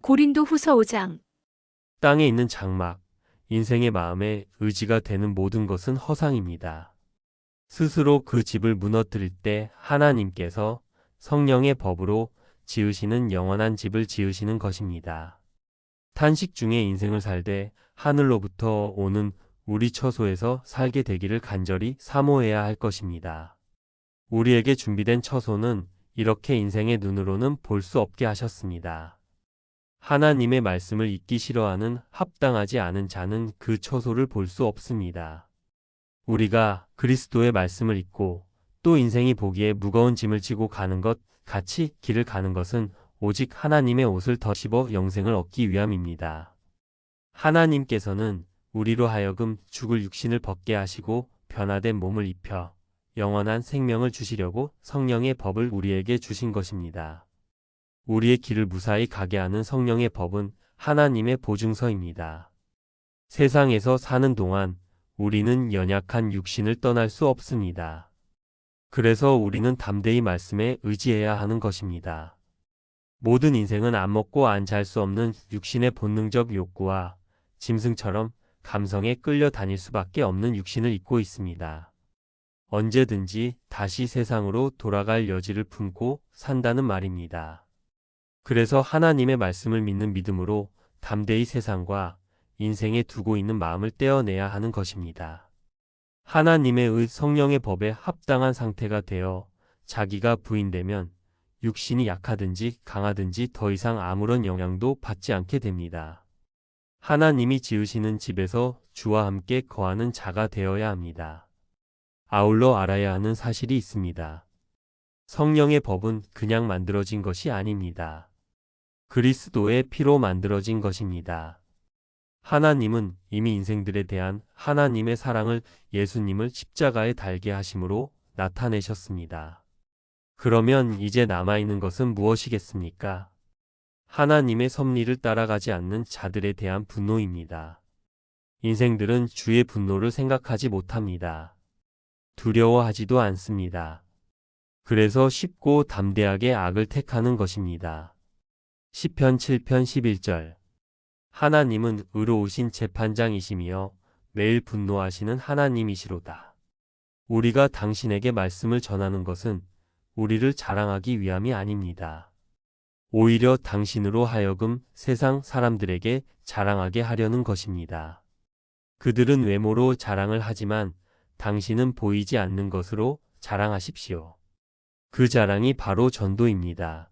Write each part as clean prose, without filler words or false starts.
고린도후서 5장. 땅에 있는 장막, 인생의 마음에 의지가 되는 모든 것은 허상입니다. 스스로 그 집을 무너뜨릴 때 하나님께서 성령의 법으로 지으시는 영원한 집을 지으시는 것입니다. 탄식 중에 인생을 살되 하늘로부터 오는 우리 처소에서 살게 되기를 간절히 사모해야 할 것입니다. 우리에게 준비된 처소는 이렇게 인생의 눈으로는 볼 수 없게 하셨습니다. 하나님의 말씀을 읽기 싫어하는 합당하지 않은 자는 그 처소를 볼 수 없습니다. 우리가 그리스도의 말씀을 읽고 또 인생이 보기에 무거운 짐을 지고 가는 것 같이 길을 가는 것은 오직 하나님의 옷을 더 입어 영생을 얻기 위함입니다. 하나님께서는 우리로 하여금 죽을 육신을 벗게 하시고 변화된 몸을 입혀 영원한 생명을 주시려고 성령의 법을 우리에게 주신 것입니다. 우리의 길을 무사히 가게 하는 성령의 법은 하나님의 보증서입니다. 세상에서 사는 동안 우리는 연약한 육신을 떠날 수 없습니다. 그래서 우리는 담대히 말씀에 의지해야 하는 것입니다. 모든 인생은 안 먹고 안 잘 수 없는 육신의 본능적 욕구와 짐승처럼 감성에 끌려 다닐 수밖에 없는 육신을 입고 있습니다. 언제든지 다시 세상으로 돌아갈 여지를 품고 산다는 말입니다. 그래서 하나님의 말씀을 믿는 믿음으로 담대히 세상과 인생에 두고 있는 마음을 떼어내야 하는 것입니다. 하나님의 성령의 법에 합당한 상태가 되어 자기가 부인되면 육신이 약하든지 강하든지 더 이상 아무런 영향도 받지 않게 됩니다. 하나님이 지으시는 집에서 주와 함께 거하는 자가 되어야 합니다. 아울러 알아야 하는 사실이 있습니다. 성령의 법은 그냥 만들어진 것이 아닙니다. 그리스도의 피로 만들어진 것입니다. 하나님은 이미 인생들에 대한 하나님의 사랑을 예수님을 십자가에 달게 하심으로 나타내셨습니다. 그러면 이제 남아있는 것은 무엇이겠습니까? 하나님의 섭리를 따라가지 않는 자들에 대한 분노입니다. 인생들은 주의 분노를 생각하지 못합니다. 두려워하지도 않습니다. 그래서 쉽고 담대하게 악을 택하는 것입니다. 시편 7편 11절. 하나님은 의로우신 재판장이시며 매일 분노하시는 하나님이시로다. 우리가 당신에게 말씀을 전하는 것은 우리를 자랑하기 위함이 아닙니다. 오히려 당신으로 하여금 세상 사람들에게 자랑하게 하려는 것입니다. 그들은 외모로 자랑을 하지만 당신은 보이지 않는 것으로 자랑하십시오. 그 자랑이 바로 전도입니다.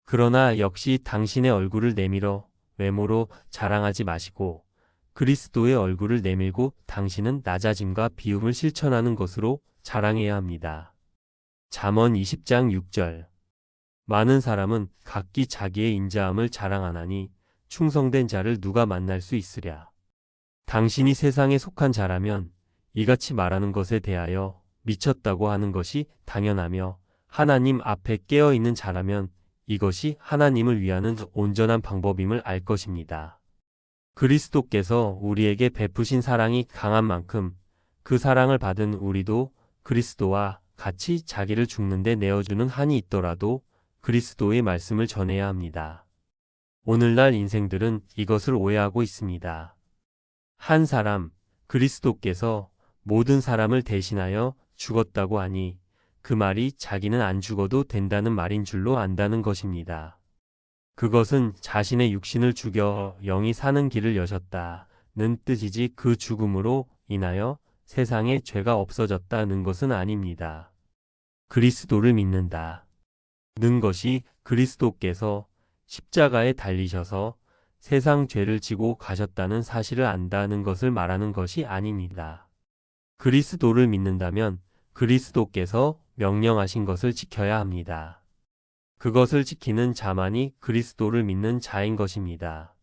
그러나 역시 당신의 얼굴을 내밀어 외모로 자랑하지 마시고 그리스도의 얼굴을 내밀고 당신은 낮아짐과 비움을 실천하는 것으로 자랑해야 합니다. 잠언 20장 6절. 많은 사람은 각기 자기의 인자함을 자랑하나니 충성된 자를 누가 만날 수 있으랴. 당신이 세상에 속한 자라면 이같이 말하는 것에 대하여 미쳤다고 하는 것이 당연하며 하나님 앞에 깨어있는 자라면 이것이 하나님을 위하는 온전한 방법임을 알 것입니다. 그리스도께서 우리에게 베푸신 사랑이 강한 만큼 그 사랑을 받은 우리도 그리스도와 같이 자기를 죽는데 내어주는 한이 있더라도 그리스도의 말씀을 전해야 합니다. 오늘날 인생들은 이것을 오해하고 있습니다. 한 사람, 그리스도께서 모든 사람을 대신하여 죽었다고 하니 그 말이 자기는 안 죽어도 된다는 말인 줄로 안다는 것입니다. 그것은 자신의 육신을 죽여 영이 사는 길을 여셨다는 뜻이지 그 죽음으로 인하여 세상에 죄가 없어졌다는 것은 아닙니다. 그리스도를 믿는다. 는 것이 그리스도께서 십자가에 달리셔서 세상 죄를 지고 가셨다는 사실을 안다는 것을 말하는 것이 아닙니다. 그리스도를 믿는다면 그리스도께서 명령하신 것을 지켜야 합니다. 그것을 지키는 자만이 그리스도를 믿는 자인 것입니다.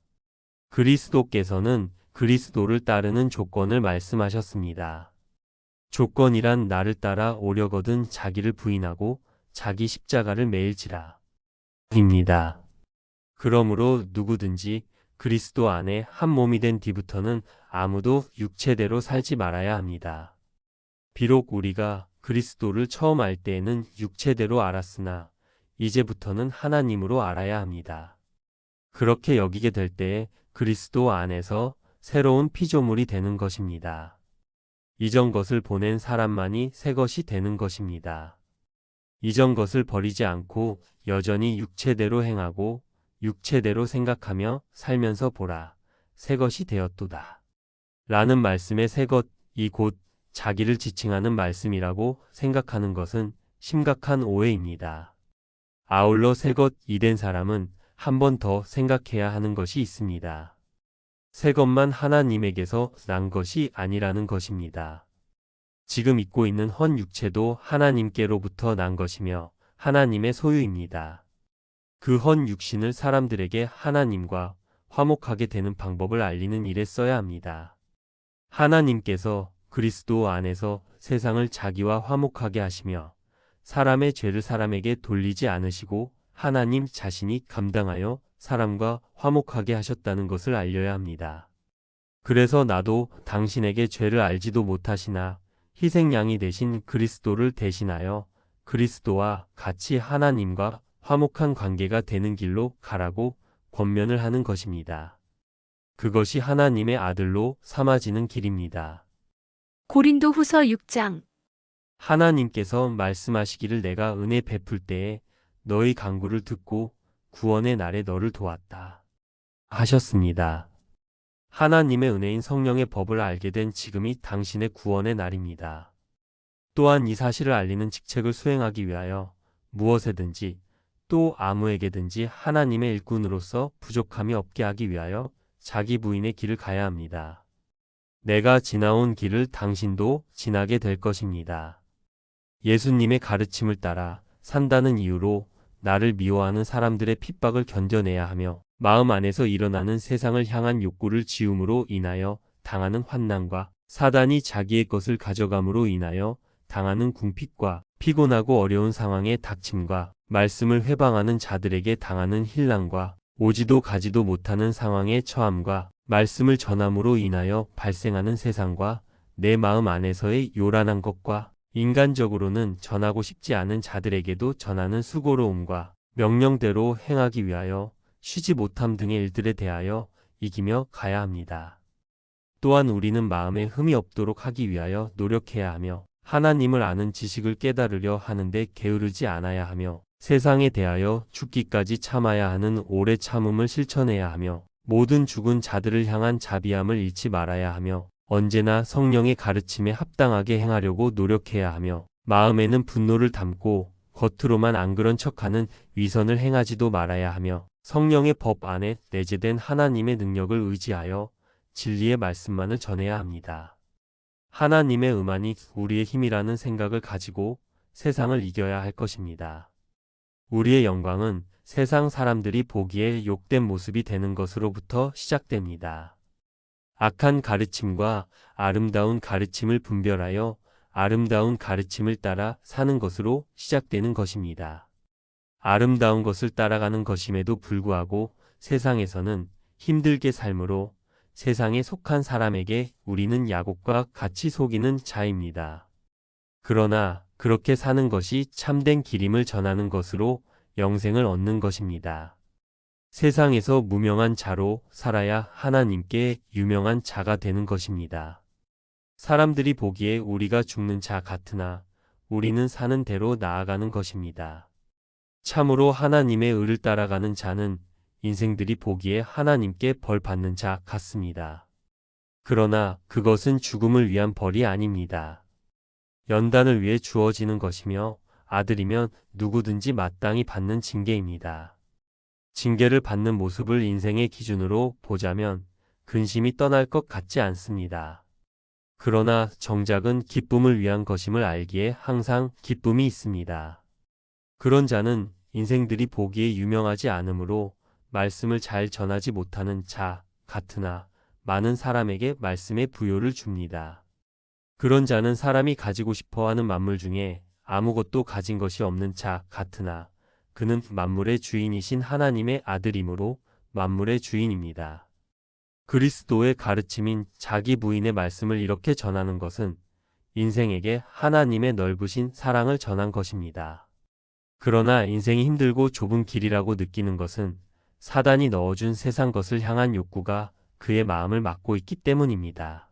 그리스도께서는 그리스도를 따르는 조건을 말씀하셨습니다. 조건이란 나를 따라 오려거든 자기를 부인하고 자기 십자가를 매일지라. 입니다. 그러므로 누구든지 그리스도 안에 한 몸이 된 뒤부터는 아무도 육체대로 살지 말아야 합니다. 비록 우리가 그리스도를 처음 알 때에는 육체대로 알았으나 이제부터는 하나님으로 알아야 합니다. 그렇게 여기게 될 때에 그리스도 안에서 새로운 피조물이 되는 것입니다. 이전 것을 보낸 사람만이 새 것이 되는 것입니다. 이전 것을 버리지 않고 여전히 육체대로 행하고 육체대로 생각하며 살면서 보라. 새 것이 되었도다. 라는 말씀의 새 것이 곧 자기를 지칭하는 말씀이라고 생각하는 것은 심각한 오해입니다. 아울러 새 것이 된 사람은 한 번 더 생각해야 하는 것이 있습니다. 새 것만 하나님에게서 난 것이 아니라는 것입니다. 지금 입고 있는 헌 육체도 하나님께로부터 난 것이며 하나님의 소유입니다. 그 헌 육신을 사람들에게 하나님과 화목하게 되는 방법을 알리는 일에 써야 합니다. 하나님께서 그리스도 안에서 세상을 자기와 화목하게 하시며 사람의 죄를 사람에게 돌리지 않으시고 하나님 자신이 감당하여 사람과 화목하게 하셨다는 것을 알려야 합니다. 그래서 나도 당신에게 죄를 알지도 못하시나 희생양이 되신 그리스도를 대신하여 그리스도와 같이 하나님과 화목한 관계가 되는 길로 가라고 권면을 하는 것입니다. 그것이 하나님의 아들로 삼아지는 길입니다. 고린도후서 6장. 하나님께서 말씀하시기를 내가 은혜 베풀 때에 너희 간구를 듣고 구원의 날에 너를 도왔다 하셨습니다. 하나님의 은혜인 성령의 법을 알게 된 지금이 당신의 구원의 날입니다. 또한 이 사실을 알리는 직책을 수행하기 위하여 무엇에든지 또 아무에게든지 하나님의 일꾼으로서 부족함이 없게 하기 위하여 자기 부인의 길을 가야 합니다. 내가 지나온 길을 당신도 지나게 될 것입니다. 예수님의 가르침을 따라 산다는 이유로 나를 미워하는 사람들의 핍박을 견뎌내야 하며 마음 안에서 일어나는 세상을 향한 욕구를 지움으로 인하여 당하는 환난과 사단이 자기의 것을 가져감으로 인하여 당하는 궁핍과 피곤하고 어려운 상황의 닥침과 말씀을 회방하는 자들에게 당하는 혼란과 오지도 가지도 못하는 상황의 처함과 말씀을 전함으로 인하여 발생하는 세상과 내 마음 안에서의 요란한 것과 인간적으로는 전하고 싶지 않은 자들에게도 전하는 수고로움과 명령대로 행하기 위하여 쉬지 못함 등의 일들에 대하여 이기며 가야 합니다. 또한 우리는 마음에 흠이 없도록 하기 위하여 노력해야 하며 하나님을 아는 지식을 깨달으려 하는데 게으르지 않아야 하며 세상에 대하여 죽기까지 참아야 하는 오래 참음을 실천해야 하며 모든 죽은 자들을 향한 자비함을 잃지 말아야 하며 언제나 성령의 가르침에 합당하게 행하려고 노력해야 하며 마음에는 분노를 담고 겉으로만 안 그런 척하는 위선을 행하지도 말아야 하며 성령의 법 안에 내재된 하나님의 능력을 의지하여 진리의 말씀만을 전해야 합니다. 하나님의 음안이 우리의 힘이라는 생각을 가지고 세상을 이겨야 할 것입니다. 우리의 영광은 세상 사람들이 보기에 욕된 모습이 되는 것으로부터 시작됩니다. 악한 가르침과 아름다운 가르침을 분별하여 아름다운 가르침을 따라 사는 것으로 시작되는 것입니다. 아름다운 것을 따라가는 것임에도 불구하고 세상에서는 힘들게 삶으로 세상에 속한 사람에게 우리는 야곱과 같이 속이는 자입니다. 그러나 그렇게 사는 것이 참된 길임을 전하는 것으로 영생을 얻는 것입니다. 세상에서 무명한 자로 살아야 하나님께 유명한 자가 되는 것입니다. 사람들이 보기에 우리가 죽는 자 같으나 우리는 사는 대로 나아가는 것입니다. 참으로 하나님의 의를 따라가는 자는 인생들이 보기에 하나님께 벌 받는 자 같습니다. 그러나 그것은 죽음을 위한 벌이 아닙니다. 연단을 위해 주어지는 것이며 아들이면 누구든지 마땅히 받는 징계입니다. 징계를 받는 모습을 인생의 기준으로 보자면 근심이 떠날 것 같지 않습니다. 그러나 정작은 기쁨을 위한 것임을 알기에 항상 기쁨이 있습니다. 그런 자는 인생들이 보기에 유명하지 않으므로 말씀을 잘 전하지 못하는 자 같으나 많은 사람에게 말씀의 부요를 줍니다. 그런 자는 사람이 가지고 싶어하는 만물 중에 아무것도 가진 것이 없는 자 같으나 그는 만물의 주인이신 하나님의 아들이므로 만물의 주인입니다. 그리스도의 가르침인 자기 부인의 말씀을 이렇게 전하는 것은 인생에게 하나님의 넓으신 사랑을 전한 것입니다. 그러나 인생이 힘들고 좁은 길이라고 느끼는 것은 사단이 넣어준 세상 것을 향한 욕구가 그의 마음을 막고 있기 때문입니다.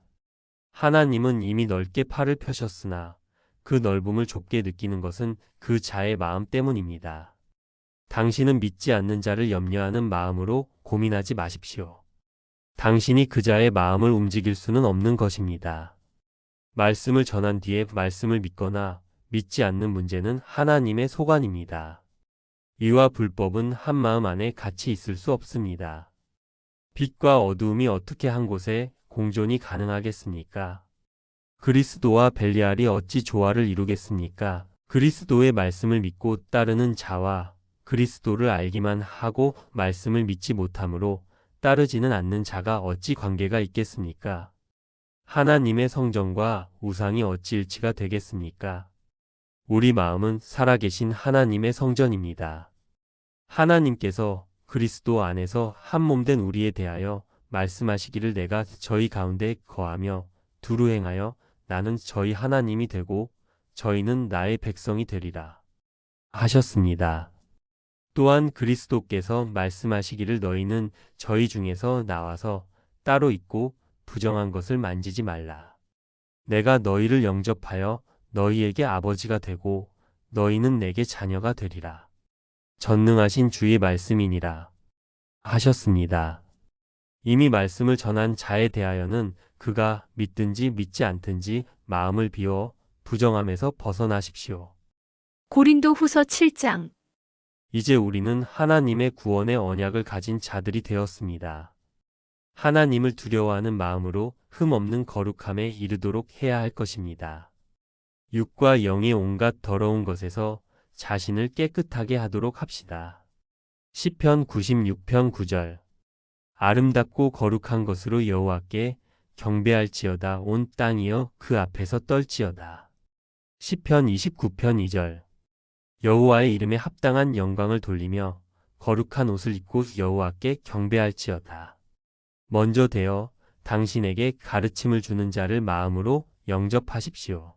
하나님은 이미 넓게 팔을 펴셨으나 그 넓음을 좁게 느끼는 것은 그 자의 마음 때문입니다. 당신은 믿지 않는 자를 염려하는 마음으로 고민하지 마십시오. 당신이 그 자의 마음을 움직일 수는 없는 것입니다. 말씀을 전한 뒤에 말씀을 믿거나 믿지 않는 문제는 하나님의 소관입니다. 의와 불법은 한 마음 안에 같이 있을 수 없습니다. 빛과 어두움이 어떻게 한 곳에 공존이 가능하겠습니까? 그리스도와 벨리알이 어찌 조화를 이루겠습니까? 그리스도의 말씀을 믿고 따르는 자와 그리스도를 알기만 하고 말씀을 믿지 못함으로 따르지는 않는 자가 어찌 관계가 있겠습니까? 하나님의 성전과 우상이 어찌 일치가 되겠습니까? 우리 마음은 살아계신 하나님의 성전입니다. 하나님께서 그리스도 안에서 한 몸된 우리에 대하여 말씀하시기를 내가 저희 가운데 거하며 두루 행하여 나는 저희 하나님이 되고 저희는 나의 백성이 되리라 하셨습니다. 또한 그리스도께서 말씀하시기를 너희는 저희 중에서 나와서 따로 있고 부정한 것을 만지지 말라. 내가 너희를 영접하여 너희에게 아버지가 되고 너희는 내게 자녀가 되리라. 전능하신 주의 말씀이니라 하셨습니다. 이미 말씀을 전한 자에 대하여는 그가 믿든지 믿지 않든지 마음을 비워 부정함에서 벗어나십시오. 고린도 후서 7장. 이제 우리는 하나님의 구원의 언약을 가진 자들이 되었습니다. 하나님을 두려워하는 마음으로 흠없는 거룩함에 이르도록 해야 할 것입니다. 육과 영의 온갖 더러운 것에서 자신을 깨끗하게 하도록 합시다. 시편 96편 9절. 아름답고 거룩한 것으로 여호와께 경배할지어다. 온 땅이여 그 앞에서 떨지어다. 시편 29편 2절. 여호와의 이름에 합당한 영광을 돌리며 거룩한 옷을 입고 여호와께 경배할지어다. 먼저 되어 당신에게 가르침을 주는 자를 마음으로 영접하십시오.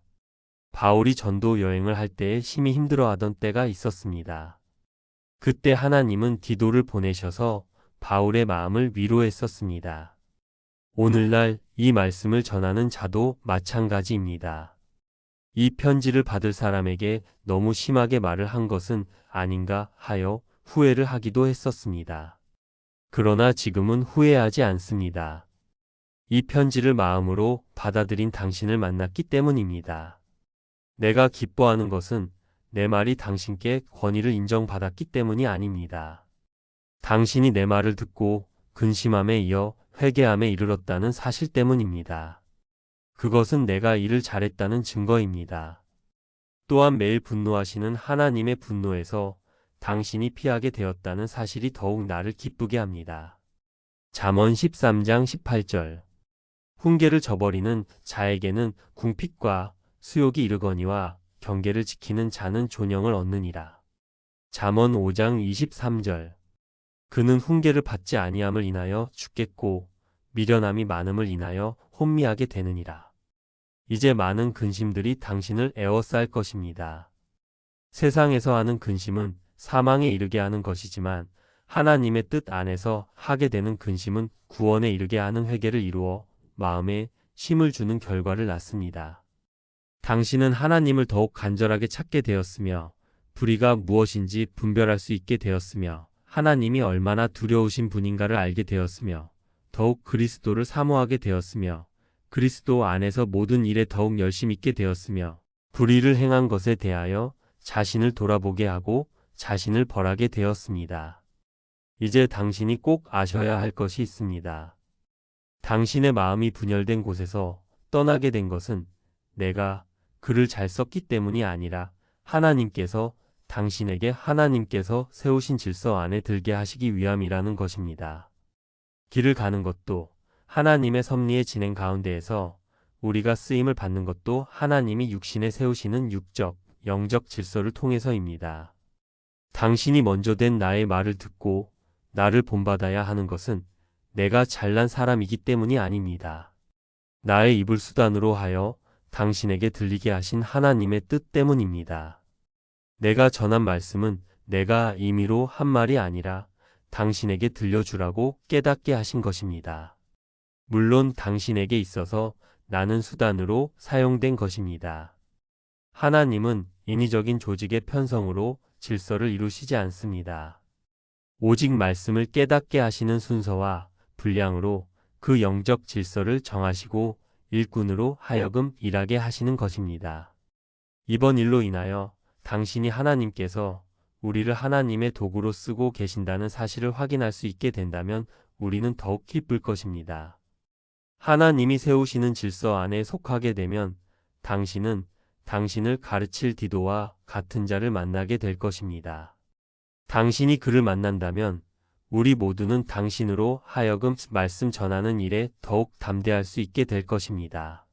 바울이 전도 여행을 할 때에 심히 힘들어하던 때가 있었습니다. 그때 하나님은 디도를 보내셔서 바울의 마음을 위로했었습니다. 오늘날 이 말씀을 전하는 자도 마찬가지입니다. 이 편지를 받을 사람에게 너무 심하게 말을 한 것은 아닌가 하여 후회를 하기도 했었습니다. 그러나 지금은 후회하지 않습니다. 이 편지를 마음으로 받아들인 당신을 만났기 때문입니다. 내가 기뻐하는 것은 내 말이 당신께 권위를 인정받았기 때문이 아닙니다. 당신이 내 말을 듣고 근심함에 이어 회개함에 이르렀다는 사실 때문입니다. 그것은 내가 일을 잘했다는 증거입니다. 또한 매일 분노하시는 하나님의 분노에서 당신이 피하게 되었다는 사실이 더욱 나를 기쁘게 합니다. 잠언 13장 18절. 훈계를 저버리는 자에게는 궁핍과 수욕이 이르거니와 경계를 지키는 자는 존영을 얻느니라. 잠언 5장 23절. 그는 훈계를 받지 아니함을 인하여 죽겠고 미련함이 많음을 인하여 혼미하게 되느니라. 이제 많은 근심들이 당신을 에워쌀 것입니다. 세상에서 하는 근심은 사망에 이르게 하는 것이지만 하나님의 뜻 안에서 하게 되는 근심은 구원에 이르게 하는 회개를 이루어 마음에 힘을 주는 결과를 낳습니다. 당신은 하나님을 더욱 간절하게 찾게 되었으며 불의가 무엇인지 분별할 수 있게 되었으며 하나님이 얼마나 두려우신 분인가를 알게 되었으며 더욱 그리스도를 사모하게 되었으며 그리스도 안에서 모든 일에 더욱 열심 있게 되었으며 불의를 행한 것에 대하여 자신을 돌아보게 하고 자신을 벌하게 되었습니다. 이제 당신이 꼭 아셔야 할 것이 있습니다. 당신의 마음이 분열된 곳에서 떠나게 된 것은 내가 글을 잘 썼기 때문이 아니라 하나님께서 당신에게 하나님께서 세우신 질서 안에 들게 하시기 위함이라는 것입니다. 길을 가는 것도 하나님의 섭리의 진행 가운데에서 우리가 쓰임을 받는 것도 하나님이 육신에 세우시는 육적, 영적 질서를 통해서입니다. 당신이 먼저 된 나의 말을 듣고 나를 본받아야 하는 것은 내가 잘난 사람이기 때문이 아닙니다. 나의 입을 수단으로 하여 당신에게 들리게 하신 하나님의 뜻 때문입니다. 내가 전한 말씀은 내가 임의로 한 말이 아니라 당신에게 들려주라고 깨닫게 하신 것입니다. 물론 당신에게 있어서 나는 수단으로 사용된 것입니다. 하나님은 인위적인 조직의 편성으로 질서를 이루시지 않습니다. 오직 말씀을 깨닫게 하시는 순서와 분량으로 그 영적 질서를 정하시고 일꾼으로 하여금 일하게 하시는 것입니다. 이번 일로 인하여 당신이 하나님께서 우리를 하나님의 도구로 쓰고 계신다는 사실을 확인할 수 있게 된다면 우리는 더욱 기쁠 것입니다. 하나님이 세우시는 질서 안에 속하게 되면 당신은 당신을 가르칠 디도와 같은 자를 만나게 될 것입니다. 당신이 그를 만난다면 우리 모두는 당신으로 하여금 말씀 전하는 일에 더욱 담대할 수 있게 될 것입니다.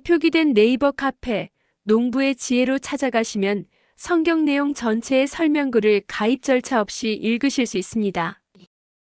표기된 네이버 카페 농부의 지혜로 찾아가시면 성경 내용 전체의 설명글을 가입 절차 없이 읽으실 수 있습니다.